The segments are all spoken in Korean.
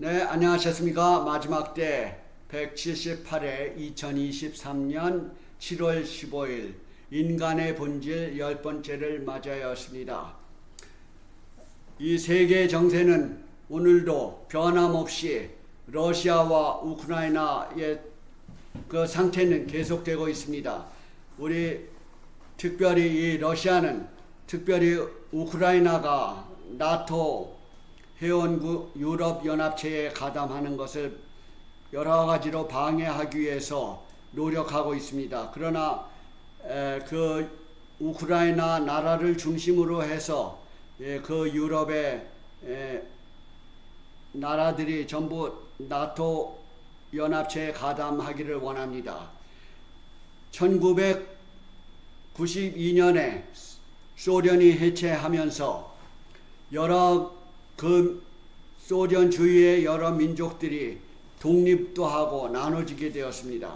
네, 안녕하셨습니까? 마지막 때 178회 2023년 7월 15일 인간의 본질 10번째를 맞이하였습니다. 이 세계 정세는 오늘도 변함없이 러시아와 우크라이나의 그 상태는 계속되고 있습니다. 우리 특별히 이 러시아는 특별히 우크라이나가 나토 회원국 유럽연합체에 가담하는 것을 여러 가지로 방해하기 위해서 노력하고 있습니다. 그러나 그 우크라이나 나라를 중심으로 해서 그 유럽의 나라들이 전부 나토 연합체에 가담하기를 원합니다. 1992년에 소련이 해체하면서 여러 그 소련 주위의 여러 민족들이 독립도 하고 나눠지게 되었습니다.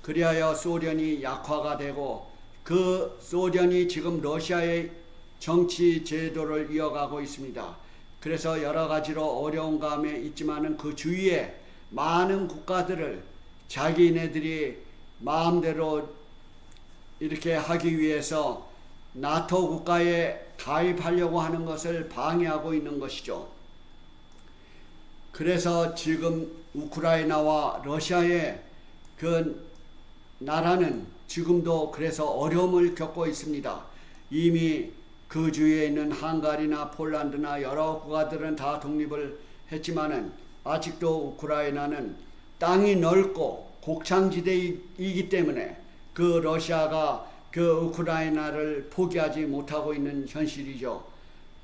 그리하여 소련이 약화가 되고 그 소련이 지금 러시아의 정치 제도를 이어가고 있습니다. 그래서 여러 가지로 어려운 감에 있지만은 그 주위에 많은 국가들을 자기네들이 마음대로 이렇게 하기 위해서 나토 국가에 가입하려고 하는 것을 방해하고 있는 것이죠. 그래서 지금 우크라이나와 러시아의 그 나라는 지금도 그래서 어려움을 겪고 있습니다. 이미 그 주위에 있는 헝가리나 폴란드나 여러 국가들은 다 독립을 했지만은 아직도 우크라이나는 땅이 넓고 곡창지대이기 때문에 그 러시아가 그 우크라이나를 포기하지 못하고 있는 현실이죠.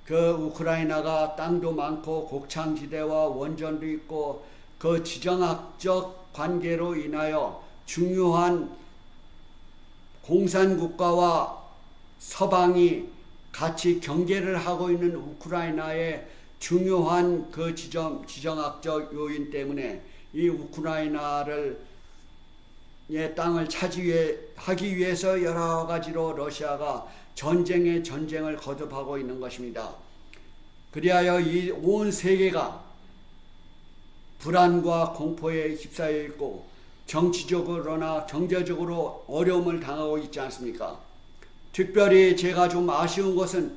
그 우크라이나가 땅도 많고 곡창지대와 원전도 있고 그 지정학적 관계로 인하여 중요한 공산국가와 서방이 같이 경계를 하고 있는 우크라이나의 중요한 그 지정학적 요인 때문에 이 우크라이나를 땅을 차지하기 위해서 여러 가지로 러시아가 전쟁을 거듭하고 있는 것입니다. 그리하여 이 온 세계가 불안과 공포에 휩싸여 있고 정치적으로나 경제적으로 어려움을 당하고 있지 않습니까? 특별히 제가 좀 아쉬운 것은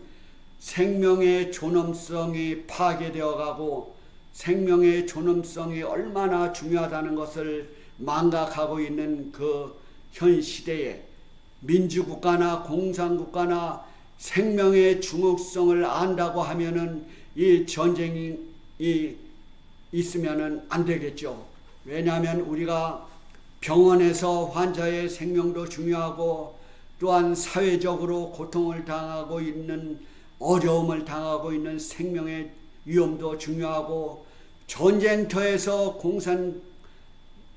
생명의 존엄성이 파괴되어 가고 생명의 존엄성이 얼마나 중요하다는 것을 망각하고 있는 그 현 시대에 민주국가나 공산국가나 생명의 중요성을 안다고 하면은 이 전쟁이 있으면은 안 되겠죠. 왜냐하면 우리가 병원에서 환자의 생명도 중요하고 또한 사회적으로 고통을 당하고 있는 어려움을 당하고 있는 생명의 위험도 중요하고 전쟁터에서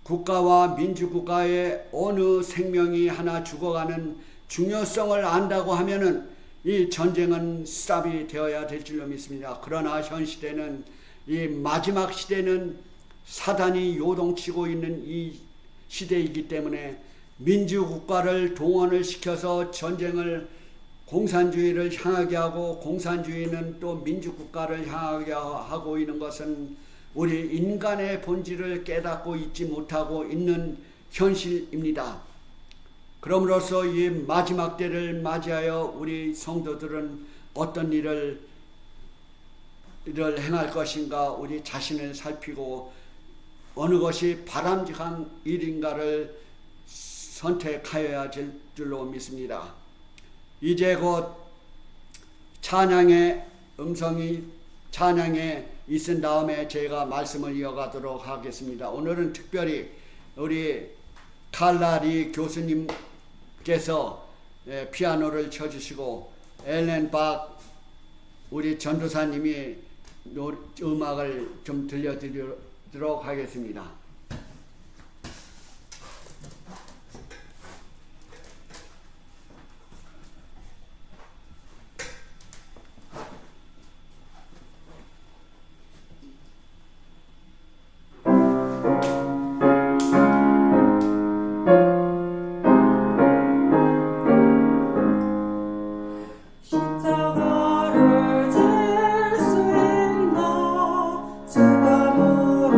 국가와 민주국가의 어느 생명이 하나 죽어가는 중요성을 안다고 하면은 이 전쟁은 스탑이 되어야 될 줄로 믿습니다. 그러나 현 시대는 이 마지막 시대는 사단이 요동치고 있는 이 시대이기 때문에 민주국가를 동원을 시켜서 전쟁을 공산주의를 향하게 하고 공산주의는 또 민주국가를 향하게 하고 있는 것은 우리 인간의 본질을 깨닫고 있지 못하고 있는 현실입니다. 그럼으로써 이 마지막 때를 맞이하여 우리 성도들은 어떤 일을 행할 것인가 우리 자신을 살피고 어느 것이 바람직한 일인가를 선택하여야 될 줄로 믿습니다. 이제 곧 찬양의 찬양에 있은 다음에 제가 말씀을 이어가도록 하겠습니다. 오늘은 특별히 우리 칼라리 교수님께서 피아노를 쳐주시고 엘렌 박 우리 전도사님이 음악을 좀 들려드리도록 하겠습니다. 십자가를 질 수 있나? 주가 무릎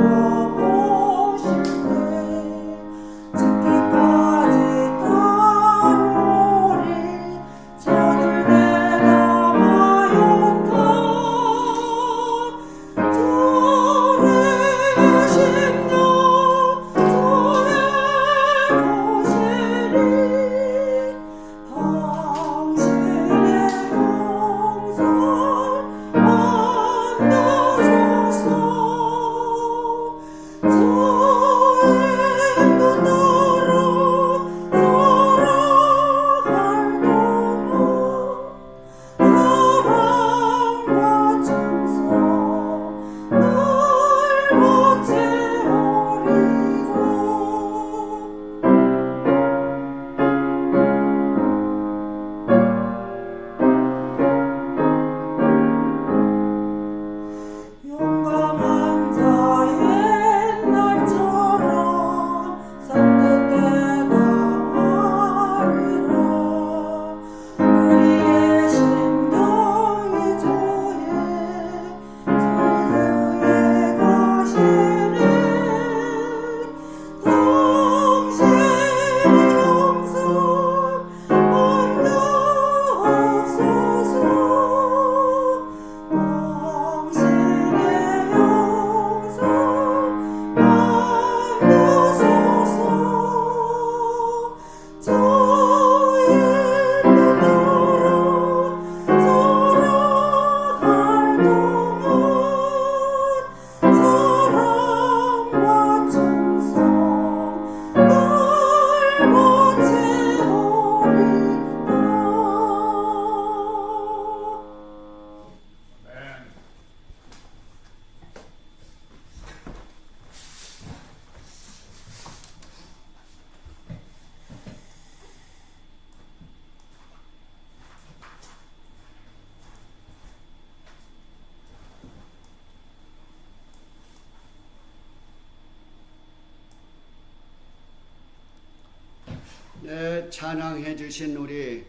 오늘 찬양해 주신 우리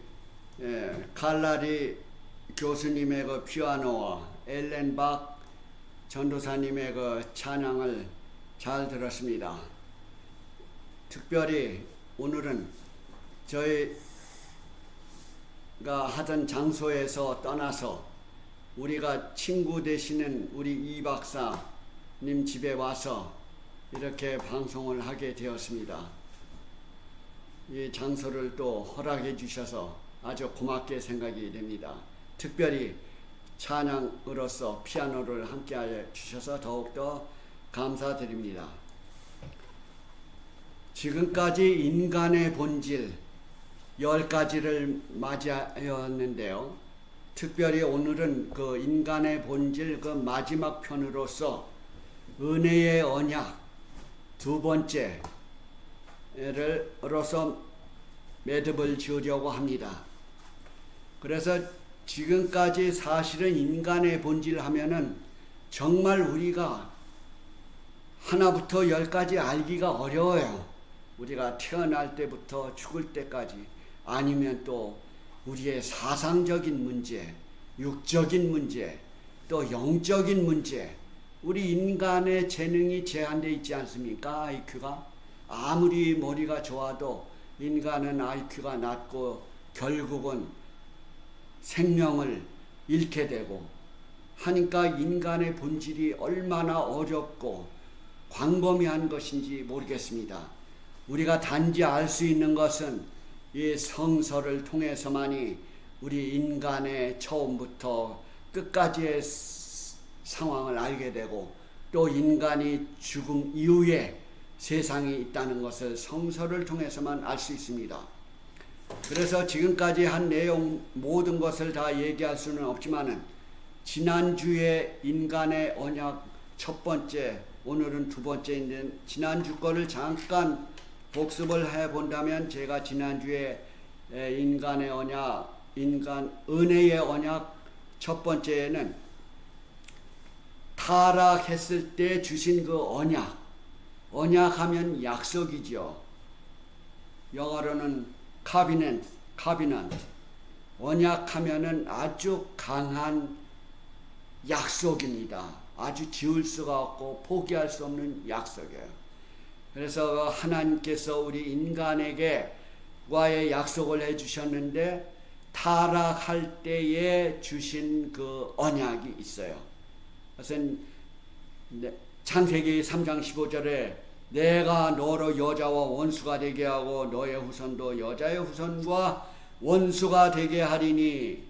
갈라리 교수님의 그 피아노와 엘렌 박 전도사님의 그 찬양을 잘 들었습니다. 특별히 오늘은 저희가 하던 장소에서 떠나서 우리가 친구 되시는 우리 이 박사님 집에 와서 이렇게 방송을 하게 되었습니다. 이 장소를 또 허락해 주셔서 아주 고맙게 생각이 됩니다. 특별히 찬양으로서 피아노를 함께 주셔서 더욱더 감사드립니다. 지금까지 인간의 본질 10가지를 맞이하였는데요. 특별히 오늘은 그 인간의 본질 그 마지막 편으로서 은혜의 언약 두 번째로서 매듭을 지으려고 합니다. 그래서 지금까지 사실은 인간의 본질 하면은 정말 우리가 하나부터 10까지 알기가 어려워요. 우리가 태어날 때부터 죽을 때까지, 아니면 또 우리의 사상적인 문제, 육적인 문제, 또 영적인 문제. 우리 인간의 재능이 제한되어 있지 않습니까? IQ가 아무리 머리가 좋아도 인간은 IQ가 낮고 결국은 생명을 잃게 되고 하니까 인간의 본질이 얼마나 어렵고 광범위한 것인지 모르겠습니다. 우리가 단지 알 수 있는 것은 이 성서를 통해서만이 우리 인간의 처음부터 끝까지의 상황을 알게 되고, 또 인간이 죽음 이후에 세상이 있다는 것을 성서를 통해서만 알 수 있습니다. 그래서 지금까지 한 내용 모든 것을 다 얘기할 수는 없지만은 지난주에 인간의 언약 첫 번째, 오늘은 두 번째인데 지난주 거를 잠깐 복습을 해 본다면, 제가 지난주에 인간의 언약, 은혜의 언약 첫 번째에는 타락했을 때 주신 그 언약하면 약속이죠. 영어로는 covenant. 언약하면은 아주 강한 약속입니다. 아주 지울 수가 없고 포기할 수 없는 약속이에요. 그래서 하나님께서 우리 인간에게 와의 약속을 해주셨는데, 타락할 때에 주신 그 언약이 있어요. 그것은 창세기 3장 15절에 내가 너로 여자와 원수가 되게 하고 너의 후손도 여자의 후손과 원수가 되게 하리니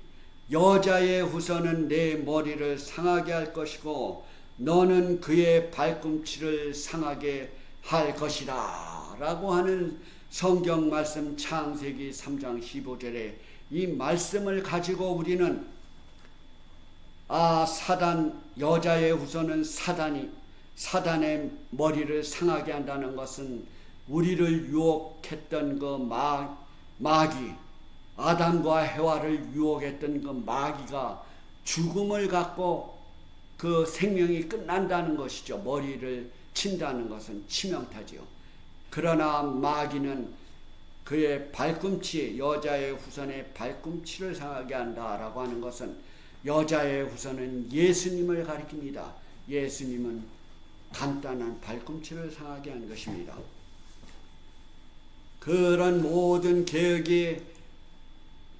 여자의 후손은 내 머리를 상하게 할 것이고 너는 그의 발꿈치를 상하게 할 것이라 라고 하는 성경 말씀, 창세기 3장 15절에 이 말씀을 가지고 우리는 여자의 후손은 사단의 머리를 상하게 한다는 것은 우리를 유혹했던 그 마귀, 아담과 해와를 유혹했던 그 마귀가 죽음을 갖고 그 생명이 끝난다는 것이죠. 머리를 친다는 것은 치명타지요. 그러나 마귀는 그의 발꿈치, 여자의 후손의 발꿈치를 상하게 한다라고 하는 것은 여자의 후손은 예수님을 가리킵니다. 예수님은 간단한 발꿈치를 상하게 한 것입니다. 그런 모든 계획이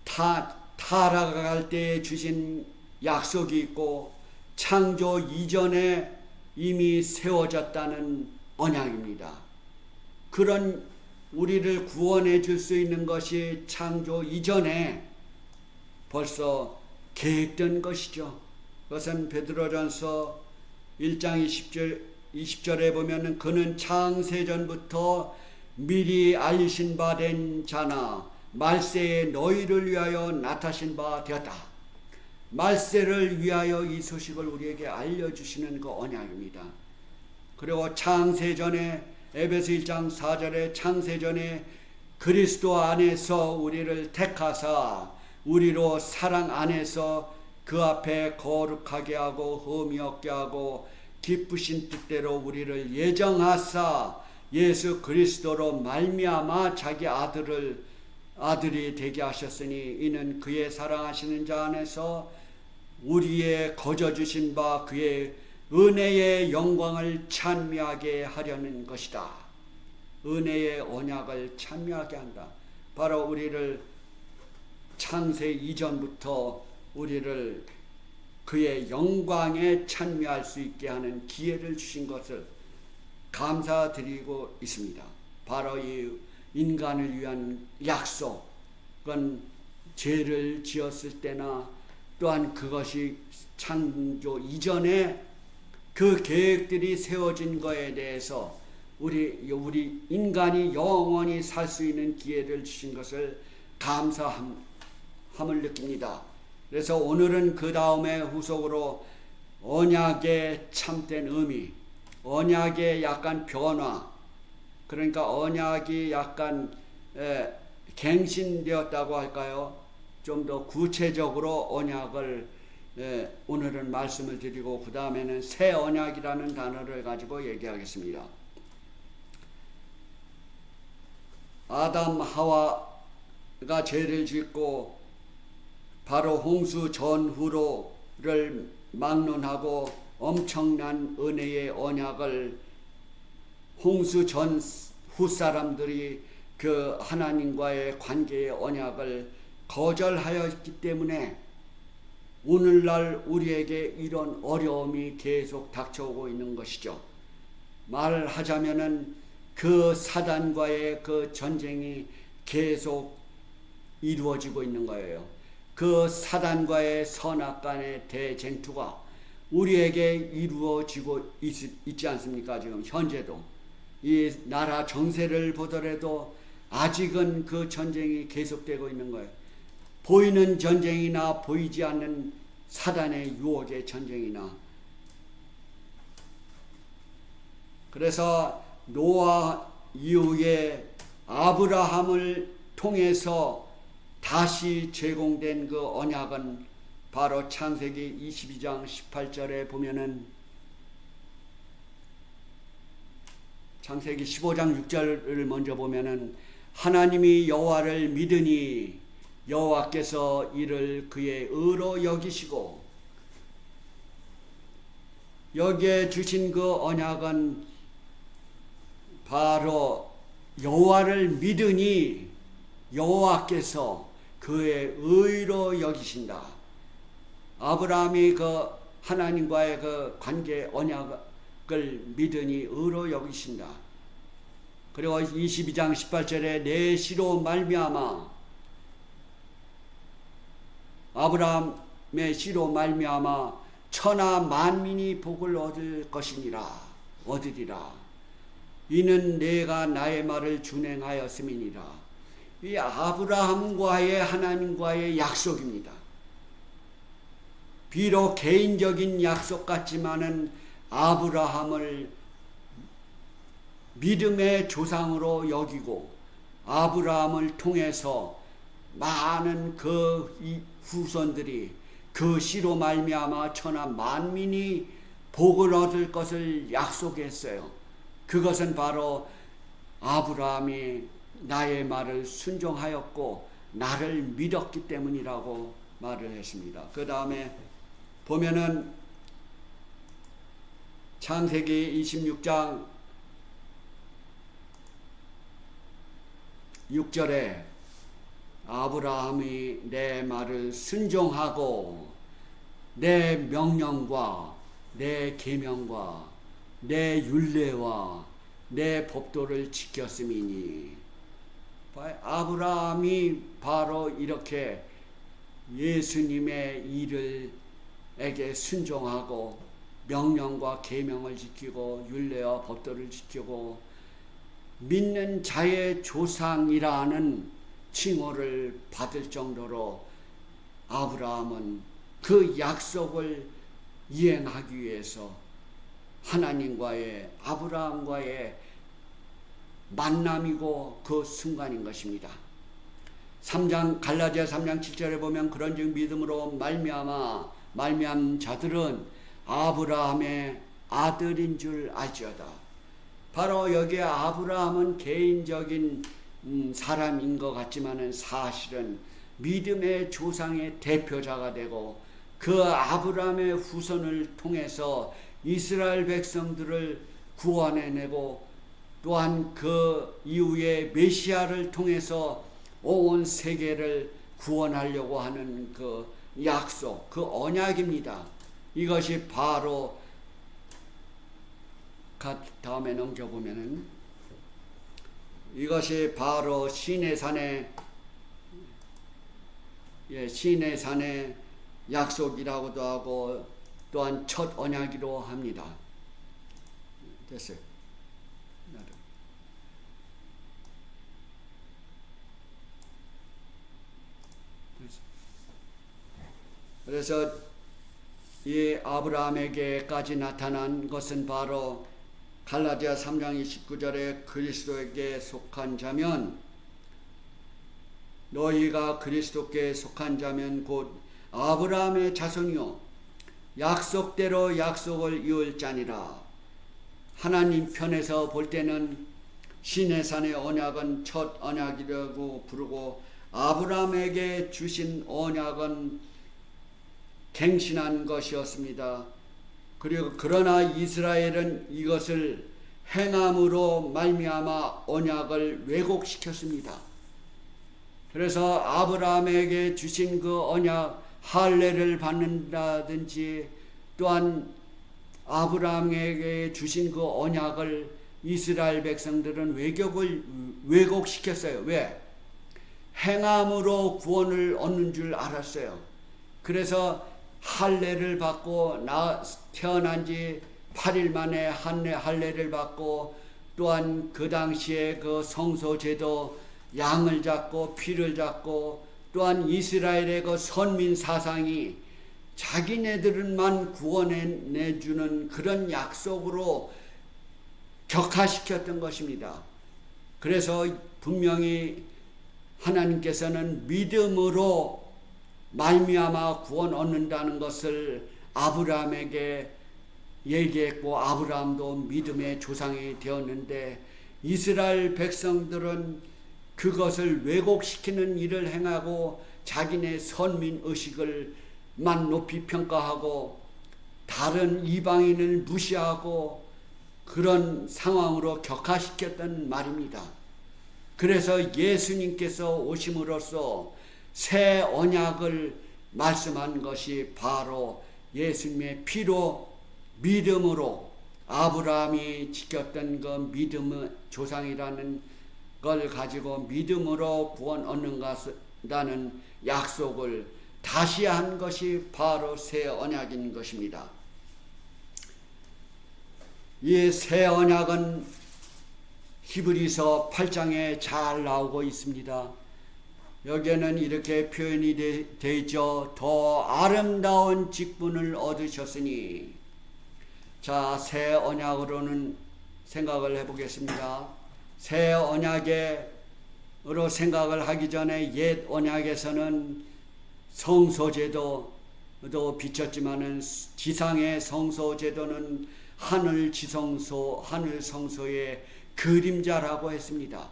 타락할 때에 주신 약속이 있고 창조 이전에 이미 세워졌다는 언약입니다. 그런 우리를 구원해 줄 수 있는 것이 창조 이전에 벌써 계획된 것이죠. 그것은 베드로전서 1장 20절에 보면은 그는 창세전부터 미리 알리신 바 된 자나 말세에 너희를 위하여 나타신 바 되었다. 말세를 위하여 이 소식을 우리에게 알려주시는 그 언약입니다. 그리고 창세전에 에베소 1장 4절에 창세전에 그리스도 안에서 우리를 택하사 우리로 사랑 안에서 그 앞에 거룩하게 하고 흠이 없게 하고 기쁘신 뜻대로 우리를 예정하사 예수 그리스도로 말미암아 자기 아들을 아들이 되게 하셨으니 이는 그의 사랑하시는 자 안에서 우리의 거저 주신 바 그의 은혜의 영광을 찬미하게 하려는 것이다. 은혜의 언약을 찬미하게 한다. 바로 우리를 창세 이전부터 우리를 그의 영광에 찬미할 수 있게 하는 기회를 주신 것을 감사드리고 있습니다. 바로 이 인간을 위한 약속은 죄를 지었을 때나 또한 그것이 창조 이전에 그 계획들이 세워진 것에 대해서 우리 인간이 영원히 살 수 있는 기회를 주신 것을 감사함을 느낍니다. 그래서 오늘은 그 다음에 후속으로 언약의 참된 의미, 언약의 약간 변화, 그러니까 언약이 약간 갱신되었다고 할까요? 좀 더 구체적으로 언약을 오늘은 말씀을 드리고 그 다음에는 새 언약이라는 단어를 가지고 얘기하겠습니다. 아담 하와가 죄를 짓고 바로 홍수 전후로를 막론하고 엄청난 은혜의 언약을 홍수 전후 사람들이 그 하나님과의 관계의 언약을 거절하였기 때문에 오늘날 우리에게 이런 어려움이 계속 닥쳐오고 있는 것이죠. 말하자면은 그 사단과의 그 전쟁이 계속 이루어지고 있는 거예요. 그 사단과의 선악간의 대쟁투가 우리에게 이루어지고 있지 않습니까? 지금 현재도 이 나라 정세를 보더라도 아직은 그 전쟁이 계속되고 있는 거예요. 보이는 전쟁이나 보이지 않는 사단의 유혹의 전쟁이나. 그래서 노아 이후에 아브라함을 통해서 다시 제공된 그 언약은 바로 창세기 22장 18절에 보면은 창세기 15장 6절을 먼저 보면은 하나님이 여호와를 믿으니 여호와께서 이를 그의 의로 여기시고, 여기에 주신 그 언약은 바로 여호와를 믿으니 여호와께서 그의 의로 여기신다. 아브라함이 그 하나님과의 그 관계 언약을 믿으니 의로 여기신다. 그리고 22장 18절에 내 씨로 말미암아, 아브라함의 씨로 말미암아 천하 만민이 복을 얻으리라. 이는 내가 나의 말을 준행하였음이니라. 이 아브라함과의 하나님과의 약속입니다. 비록 개인적인 약속 같지만은 아브라함을 믿음의 조상으로 여기고 아브라함을 통해서 많은 그 후손들이 그 씨로 말미암아 천하 만민이 복을 얻을 것을 약속했어요. 그것은 바로 아브라함이 나의 말을 순종하였고 나를 믿었기 때문이라고 말을 했습니다. 그 다음에 보면은 창세기 26장 6절에 아브라함이 내 말을 순종하고 내 명령과 내 계명과 내 율례와 내 법도를 지켰음이니, 아브라함이 바로 이렇게 예수님의 일에게 순종하고 명령과 계명을 지키고 율례와 법도를 지키고 믿는 자의 조상이라는 칭호를 받을 정도로 아브라함은 그 약속을 이행하기 위해서 하나님과의 아브라함과의 만남이고 그 순간인 것입니다. 갈라디아 3장 7절에 보면 그런즉 믿음으로 말미암은 자들은 아브라함의 아들인 줄 알지어다. 바로 여기에 아브라함은 개인적인 사람인 것 같지만은 사실은 믿음의 조상의 대표자가 되고 그 아브라함의 후손을 통해서 이스라엘 백성들을 구원해내고 또한 그 이후에 메시아를 통해서 온 세계를 구원하려고 하는 그 약속, 그 언약입니다. 이것이 바로 다음에 넘겨보면은 이것이 바로 시내산의 약속이라고도 하고 또한 첫 언약이라고 합니다. 됐어요. 그래서 이 아브라함에게까지 나타난 것은 바로 갈라디아 3장 29절에 그리스도에게 속한 자면 너희가 그리스도께 속한 자면 곧 아브라함의 자손이요 약속대로 약속을 이을 자니라. 하나님 편에서 볼 때는 시내산의 언약은 첫 언약이라고 부르고 아브라함에게 주신 언약은 갱신한 것이었습니다. 그리고 그러나 이스라엘은 이것을 행함으로 말미암아 언약을 왜곡시켰습니다. 그래서 아브라함에게 주신 그 언약 할례를 받는다든지 또한 아브라함에게 주신 그 언약을 이스라엘 백성들은 왜곡시켰어요. 왜? 행함으로 구원을 얻는 줄 알았어요. 그래서 할례를 받고 태어난 지 8일 만에 할례를 받고 또한 그 당시에 그 성소제도 양을 잡고 피를 잡고 또한 이스라엘의 그 선민 사상이 자기네들만 구원해내주는 그런 약속으로 격화시켰던 것입니다. 그래서 분명히 하나님께서는 믿음으로 말미암아 구원 얻는다는 것을 아브라함에게 얘기했고 아브라함도 믿음의 조상이 되었는데 이스라엘 백성들은 그것을 왜곡시키는 일을 행하고 자기네 선민 의식을만 높이 평가하고 다른 이방인을 무시하고 그런 상황으로 격화시켰던 말입니다. 그래서 예수님께서 오심으로써 새 언약을 말씀한 것이 바로 예수님의 피로 믿음으로 아브라함이 지켰던 그 믿음의 조상이라는 걸 가지고 믿음으로 구원 얻는다는 약속을 다시 한 것이 바로 새 언약인 것입니다. 이 새 언약은 히브리서 8장에 잘 나오고 있습니다. 여기에는 이렇게 표현이 되어 있죠. 더 아름다운 직분을 얻으셨으니. 자, 새 언약으로는 생각을 해보겠습니다. 새 언약으로 생각을 하기 전에 옛 언약에서는 성소제도도 비쳤지만은 지상의 성소제도는 하늘 성소의 그림자라고 했습니다.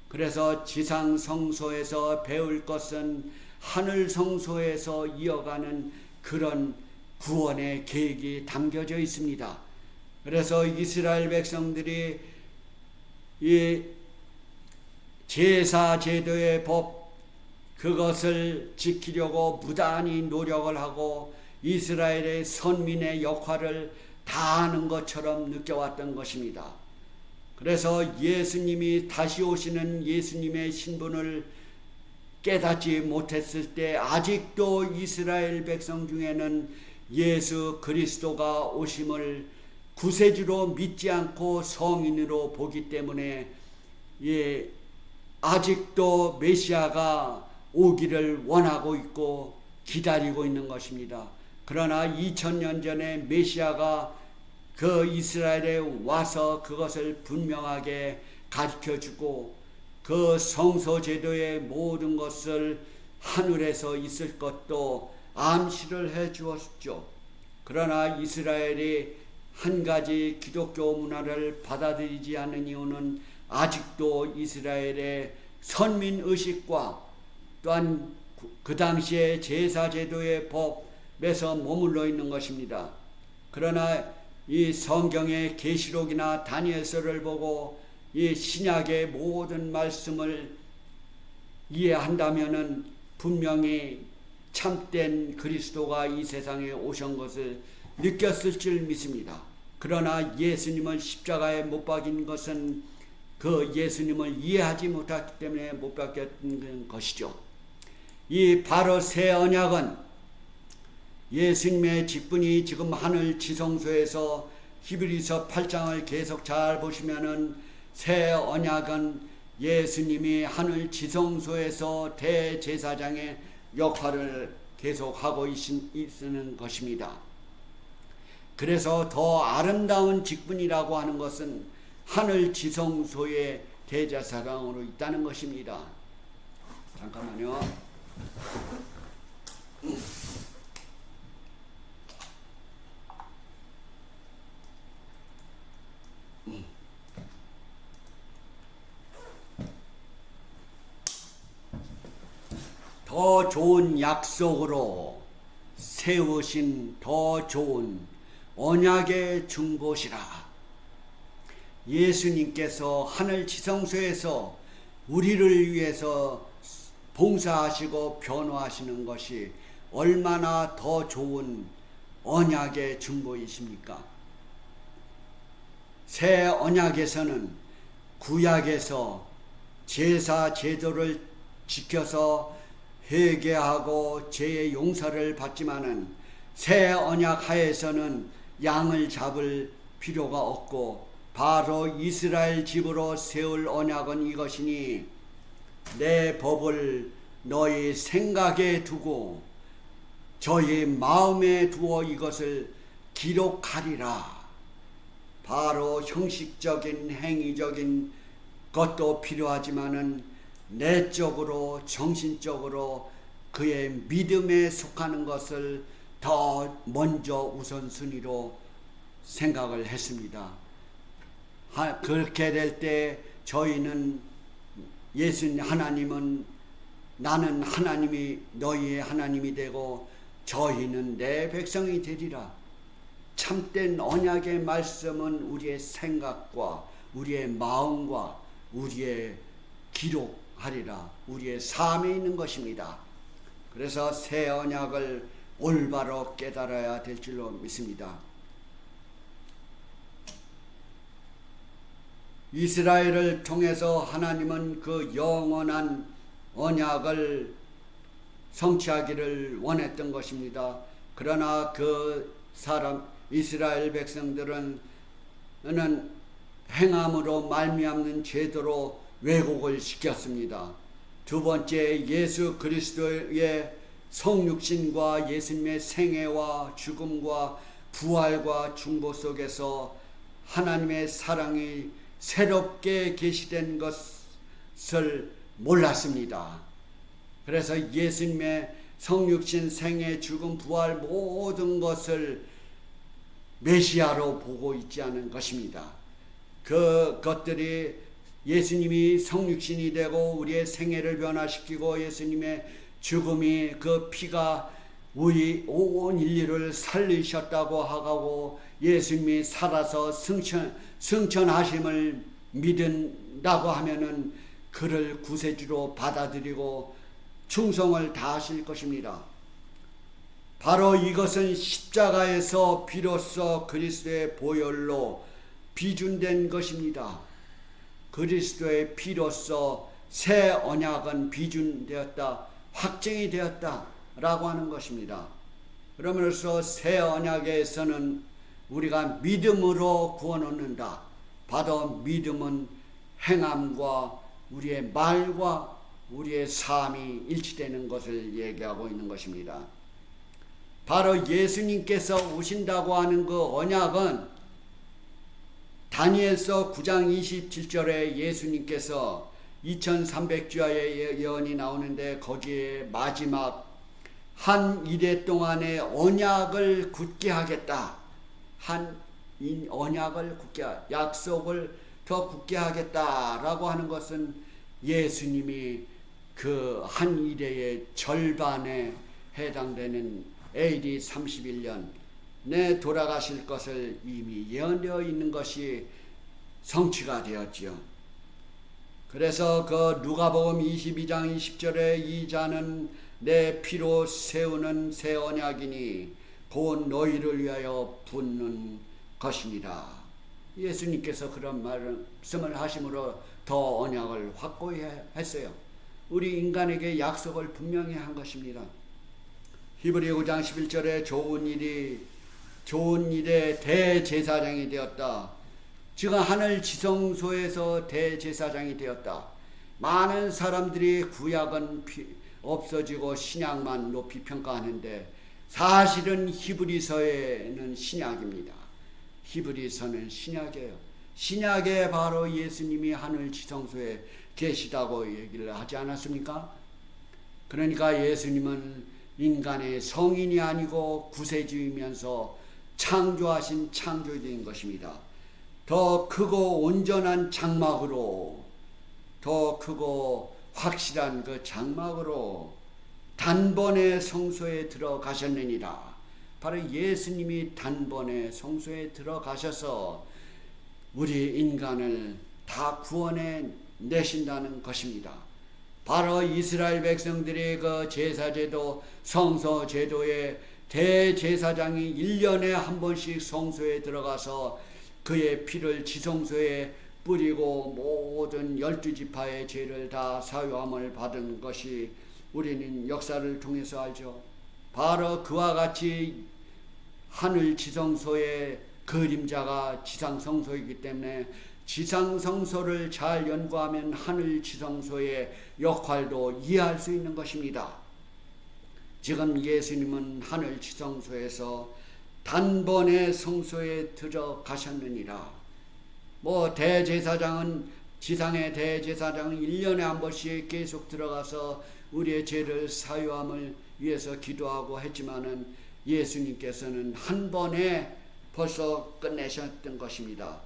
그래서 지상 성소에서 배울 것은 하늘 성소에서 이어가는 그런 구원의 계획이 담겨져 있습니다. 그래서 이스라엘 백성들이 이 제사 제도의 법 그것을 지키려고 무단히 노력을 하고 이스라엘의 선민의 역할을 다하는 것처럼 느껴왔던 것입니다. 그래서 예수님이 다시 오시는 예수님의 신분을 깨닫지 못했을 때 아직도 이스라엘 백성 중에는 예수 그리스도가 오심을 구세주로 믿지 않고 성인으로 보기 때문에 아직도 메시아가 오기를 원하고 있고 기다리고 있는 것입니다. 그러나 2000년 전에 메시아가 그 이스라엘에 와서 그것을 분명하게 가르쳐주고 그 성소제도의 모든 것을 하늘에서 있을 것도 암시를 해 주었죠. 그러나 이스라엘이 한 가지 기독교 문화를 받아들이지 않는 이유는 아직도 이스라엘의 선민의식과 또한 그 당시의 제사제도의 법에서 머물러 있는 것입니다. 그러나 이 성경의 계시록이나 다니엘서를 보고 이 신약의 모든 말씀을 이해한다면은 분명히 참된 그리스도가 이 세상에 오신 것을 느꼈을 줄 믿습니다. 그러나 예수님을 십자가에 못 박인 것은 그 예수님을 이해하지 못했기 때문에 못 박혔던 것이죠. 이 바로 새 언약은 예수님의 직분이 지금 하늘 지성소에서 히브리서 8장을 계속 잘 보시면은 새 언약은 예수님이 하늘 지성소에서 대제사장의 역할을 계속하고 있는 것입니다. 그래서 더 아름다운 직분이라고 하는 것은 하늘 지성소의 대제사장으로 있다는 것입니다. 잠깐만요. 더 좋은 약속으로 세우신 더 좋은 언약의 중보시라. 예수님께서 하늘 지성소에서 우리를 위해서 봉사하시고 변호하시는 것이 얼마나 더 좋은 언약의 중보이십니까? 새 언약에서는 구약에서 제사 제도를 지켜서 회개하고 죄의 용서를 받지만은 새 언약 하에서는 양을 잡을 필요가 없고 바로 이스라엘 집으로 세울 언약은 이것이니 내 법을 너희 생각에 두고 저희 마음에 두어 이것을 기록하리라. 바로 형식적인 행위적인 것도 필요하지만은 내적으로 정신적으로 그의 믿음에 속하는 것을 더 먼저 우선순위로 생각을 했습니다. 그렇게 될 때 저희는 예수님 하나님은 나는 하나님이 너희의 하나님이 되고 저희는 내 백성이 되리라. 참된 언약의 말씀은 우리의 생각과 우리의 마음과 우리의 기록하리라. 우리의 삶에 있는 것입니다. 그래서 새 언약을 올바로 깨달아야 될 줄로 믿습니다. 이스라엘을 통해서 하나님은 그 영원한 언약을 성취하기를 원했던 것입니다. 그러나 그 이스라엘 백성들은 행함으로 말미암는 제도로 왜곡을 시켰습니다. 두 번째, 예수 그리스도의 성육신과 예수님의 생애와 죽음과 부활과 중보 속에서 하나님의 사랑이 새롭게 계시된 것을 몰랐습니다. 그래서 예수님의 성육신, 생애, 죽음, 부활 모든 것을 메시아로 보고 있지 않은 것입니다. 그것들이 예수님이 성육신이 되고 우리의 생애를 변화시키고 예수님의 죽음이 그 피가 우리 온 인류를 살리셨다고 하고 예수님이 살아서 승천하심을 믿는다고 하면은 그를 구세주로 받아들이고 충성을 다하실 것입니다. 바로 이것은 십자가에서 비로소 그리스도의 보혈로 비준된 것입니다. 그리스도의 피로서 새 언약은 비준되었다, 확정이 되었다 라고 하는 것입니다. 그러므로써 새 언약에서는 우리가 믿음으로 구원 얻는다. 바로 믿음은 행함과 우리의 말과 우리의 삶이 일치되는 것을 얘기하고 있는 것입니다. 바로 예수님께서 오신다고 하는 그 언약은 다니엘서 9장 27절에 예수님께서 2300주야의 예언이 나오는데 거기에 마지막 한 이래 동안의 언약을 굳게 하겠다. 언약을 굳게, 약속을 더 굳게 하겠다라고 하는 것은 예수님이 그 한 일의 절반에 해당되는 AD 31년에 돌아가실 것을 이미 예언되어 있는 것이 성취가 되었지요. 그래서 그 누가복음 22장 20절에 이 자는 내 피로 세우는 새 언약이니 곧 너희를 위하여 붓는 것이니라. 예수님께서 그런 말씀을 하심으로 더 언약을 확고히 했어요. 우리 인간에게 약속을 분명히 한 것입니다. 히브리 9장 11절에 좋은 일에 대제사장이 되었다. 지금 하늘 지성소에서 대제사장이 되었다. 많은 사람들이 구약은 없어지고 신약만 높이 평가하는데 사실은 히브리서에는 신약입니다. 히브리서는 신약이에요. 신약에 바로 예수님이 하늘 지성소에 계시다고 얘기를 하지 않았습니까? 그러니까 예수님은 인간의 성인이 아니고 구세주이면서 창조하신 창조주인 것입니다. 더 크고 온전한 장막으로, 더 크고 확실한 그 장막으로 단번에 성소에 들어가셨느니라. 바로 예수님이 단번에 성소에 들어가셔서 우리 인간을 다 구원해 내신다는 것입니다. 바로 이스라엘 백성들의 그 제사제도, 성소제도에 대제사장이 1년에 한 번씩 성소에 들어가서 그의 피를 지성소에 뿌리고 모든 12지파의 죄를 다 사유함을 받은 것이 우리는 역사를 통해서 알죠. 바로 그와 같이 하늘 지성소의 그림자가 지상성소이기 때문에 지상성소를 잘 연구하면 하늘 지성소의 역할도 이해할 수 있는 것입니다. 지금 예수님은 하늘 지성소에서 단번에 성소에 들어가셨느니라. 대제사장은 지상의 대제사장은 1년에 한 번씩 계속 들어가서 우리의 죄를 사유함을 위해서 기도하고 했지만은 예수님께서는 한 번에 벌써 끝내셨던 것입니다.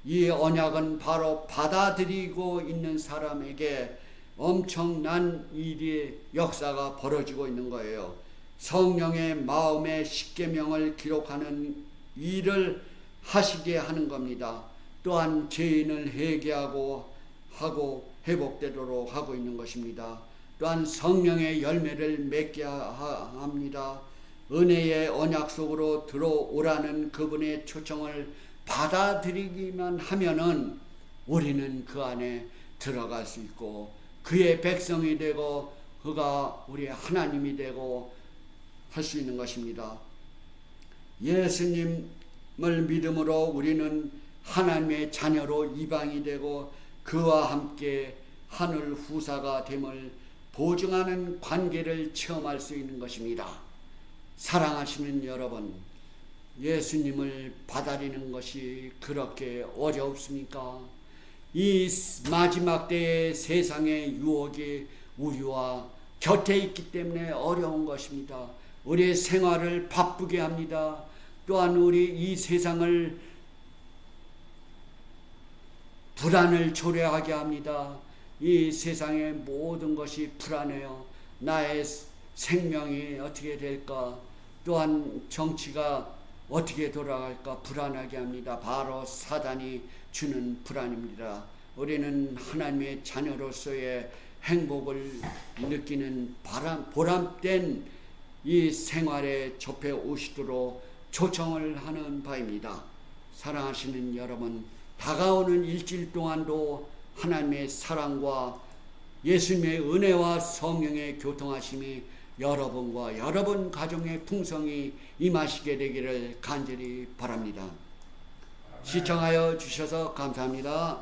이 언약은 바로 받아들이고 있는 사람에게 엄청난 일의 역사가 벌어지고 있는 거예요. 성령의 마음의 십계명을 기록하는 일을 하시게 하는 겁니다. 또한 죄인을 회개하고 회복되도록 하고 있는 것입니다. 또한 성령의 열매를 맺게 합니다. 은혜의 언약 속으로 들어오라는 그분의 초청을 받아들이기만 하면은 우리는 그 안에 들어갈 수 있고 그의 백성이 되고 그가 우리의 하나님이 되고 할 수 있는 것입니다. 예수님을 믿음으로 우리는 하나님의 자녀로 이방이 되고 그와 함께 하늘 후사가 됨을 보증하는 관계를 체험할 수 있는 것입니다. 사랑하시는 여러분, 예수님을 받아들이는 것이 그렇게 어렵습니까? 이 마지막 때의 세상의 유혹이 우리와 곁에 있기 때문에 어려운 것입니다. 우리의 생활을 바쁘게 합니다. 또한 우리 이 세상을 불안을 초래하게 합니다. 이 세상의 모든 것이 불안해요. 나의 생명이 어떻게 될까? 또한 정치가 어떻게 돌아갈까 불안하게 합니다. 바로 사단이 주는 불안입니다. 우리는 하나님의 자녀로서의 행복을 느끼는 보람된 이 생활에 접해 오시도록 초청을 하는 바입니다. 사랑하시는 여러분, 다가오는 일주일 동안도 하나님의 사랑과 예수님의 은혜와 성령의 교통하심이 여러분과 여러분 가정의 풍성이 임하시게 되기를 간절히 바랍니다. 시청하여 주셔서 감사합니다.